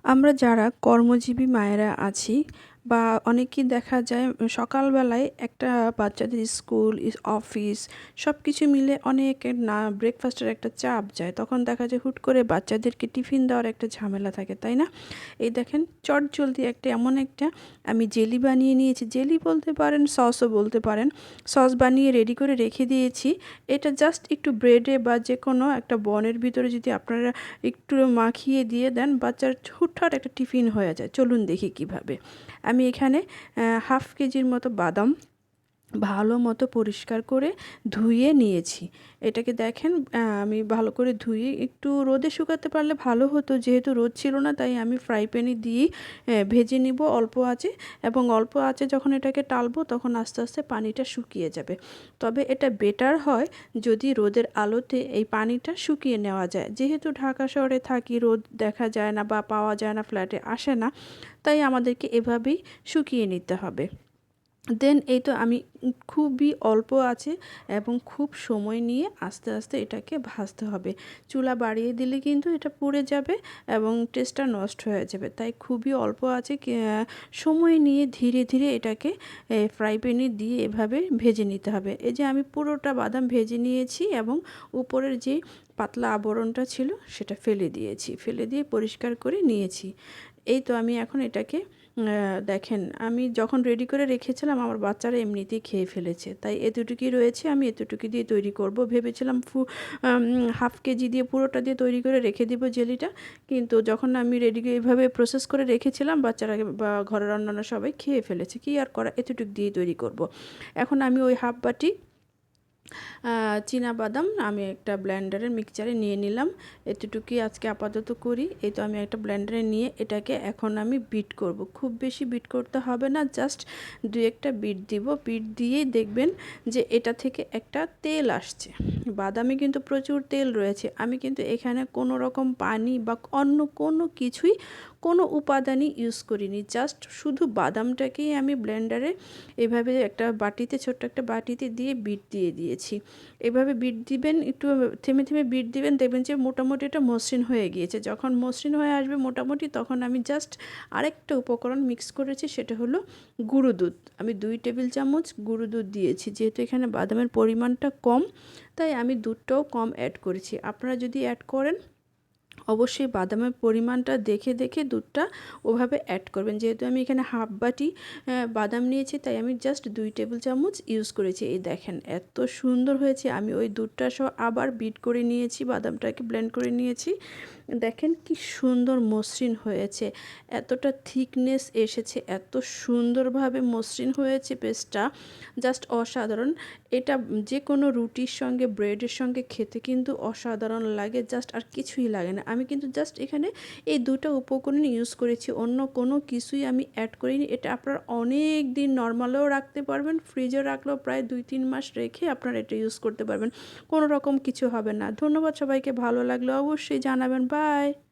আমরা যারা কর্মজীবী মায়েরা আছি বা অনেকেই দেখা যায় সকালবেলায় একটা বাচ্চাদের স্কুল অফিস সব কিছু মিলে অনেক না ব্রেকফাস্টের একটা চাপ যায়, তখন দেখা যায় হুট করে বাচ্চাদেরকে টিফিন দেওয়ার একটা ঝামেলা থাকে, তাই না? এই দেখেন চটজলদি একটা এমন একটা আমি জেলি বানিয়ে নিয়েছি, জেলি বলতে পারেন সসও বলতে পারেন, সস বানিয়ে রেডি করে রেখে দিয়েছি। এটা জাস্ট একটু ব্রেডে বা যে কোনো একটা বনের ভিতরে যদি আপনারা একটু মাখিয়ে দিয়ে দেন, বাচ্চার হুটহাট একটা টিফিন হয়ে যায়। চলুন দেখি কিভাবে। আমি এখানে হাফ কেজির মতো বাদাম ভালো মতো পরিষ্কার করে ধুয়ে নিয়েছি। এটাকে দেখেন আমি ভালো করে ধুয়ে একটু রোদে শুকাতে পারলে ভালো হতো, যেহেতু রোদ ছিল না তাই আমি ফ্রাই প্যানে দিয়েই ভেজে নিব অল্প আঁচে, এবং অল্প আঁচে যখন এটাকে টালবো তখন আস্তে আস্তে পানিটা শুকিয়ে যাবে। তবে এটা বেটার হয় যদি রোদের আলোতে এই পানিটা শুকিয়ে নেওয়া যায়, যেহেতু ঢাকা শহরে থাকি, রোদ দেখা যায় না বা পাওয়া যায় না, ফ্ল্যাটে আসে না, তাই আমাদেরকে এভাবেই শুকিয়ে নিতে হবে। দেন এই তো আমি খুবই অল্প আছে এবং খুব সময় নিয়ে আস্তে আস্তে এটাকে ভাজতে হবে। চুলা বাড়িয়ে দিলে কিন্তু এটা পুড়ে যাবে এবং টেস্টটা নষ্ট হয়ে যাবে, তাই খুবই অল্প আছে সময় নিয়ে ধীরে ধীরে এটাকে ফ্রাই প্যানে দিয়ে এভাবে ভেজে নিতে হবে। এই যে আমি পুরোটা বাদাম ভেজে নিয়েছি এবং উপরের যে পাতলা আবরণটা ছিল সেটা ফেলে দিয়েছি, ফেলে দিয়ে পরিষ্কার করে নিয়েছি। এই তো আমি এখন এটাকে দেখেন আমি যখন রেডি করে রেখেছিলাম আমার বাচ্চারা এমনিতেই খেয়ে ফেলেছে, তাই এতটুকুই রয়েছে, আমি এতটুকু দিয়ে তৈরি করব ভেবেছিলাম। হাফ কেজি দিয়ে পুরোটা দিয়ে তৈরি করে রেখে দিব জেলিটা, কিন্তু যখন আমি রেডি এইভাবে প্রসেস করে রেখেছিলাম বাচ্চারা বা ঘরের অন্যান্য সবাই খেয়ে ফেলেছে, কি আর করা, এতটুকু দিয়ে তৈরি করব। এখন আমি ওই হাফ বাটি বাদাম আমি একটা ব্লেন্ডারের মিক্সচারে নিয়ে নিলাম। এতটুকুই আজকে আপাতত করি। এই তো আমি একটা ব্লেন্ডারে নিয়ে এটাকে এখন আমি বিট করব। খুব বেশি বিট করতে হবে না, জাস্ট দুই একটা বিট দিব। বিট দিয়েই দেখবেন যে এটা থেকে একটা তেল আসছে। বাদামে কিন্তু প্রচুর তেল রয়েছে। আমি কিন্তু এখানে কোনো রকম পানি বা অন্য কোনো কিছুই, কোনো উপাদানই ইউজ করিনি, জাস্ট শুধু বাদামটাকেই আমি ব্লেন্ডারে এভাবে একটা বাটিতে, ছোট্ট একটা বাটিতে দিয়ে বিট দিয়ে দিয়েছি। এভাবে বিট দিবেন, একটু থেমে থেমে বিট দিবেন, দেখবেন যে মোটামুটি এটা মসৃণ হয়ে গিয়েছে। যখন মসৃণ হয়ে আসবে মোটামুটি, তখন আমি জাস্ট আরেকটা উপকরণ মিক্স করেছি, সেটা হলো গুঁড়ো দুধ। আমি 2 টেবিল চামচ গুঁড়ো দুধ দিয়েছি, যেহেতু এখানে বাদামের পরিমাণটা কম তাই আমি দুধটাও কম অ্যাড করেছি। আপনারা যদি অ্যাড করেন অবশ্যই বাদামের পরিমাণটা দেখে দেখে দুধটা ওভাবে অ্যাড করবেন। যেহেতু আমি এখানে হাফ বাটি বাদাম নিয়েছি তাই আমি জাস্ট 2 টেবিল চামচ ইউজ করেছি। এই দেখেন এত সুন্দর হয়েছে। আমি ওই দুধটা সহ আবার বিট করে নিয়েছি, বাদামটাকে ব্লেন্ড করে নিয়েছি। দেখেন কি সুন্দর মসৃণ হয়েছে, এতটা থিকনেস এসেছে, এত সুন্দরভাবে মসৃণ হয়েছে পেস্টটা, জাস্ট অসাধারণ। এটা যে কোনো রুটির সঙ্গে, ব্রেডের সঙ্গে খেতে কিন্তু অসাধারণ লাগে, জাস্ট আর কিছুই লাগে না। আমি কিন্তু জাস্ট এখানে এই দুটো উপকরণ ইউজ করেছি, অন্য কোনো কিছুই আমি অ্যাড করিনি। এটা আপনারা অনেক দিন নর্মালেও রাখতে পারবেন, ফ্রিজে রাখলেও প্রায় 2-3 মাস রেখে আপনারা এটা ইউজ করতে পারবেন, কোনো রকম কিছু হবে না। ধন্যবাদ সবাইকে, ভালো লাগলে অবশ্যই জানাবেন। বাই।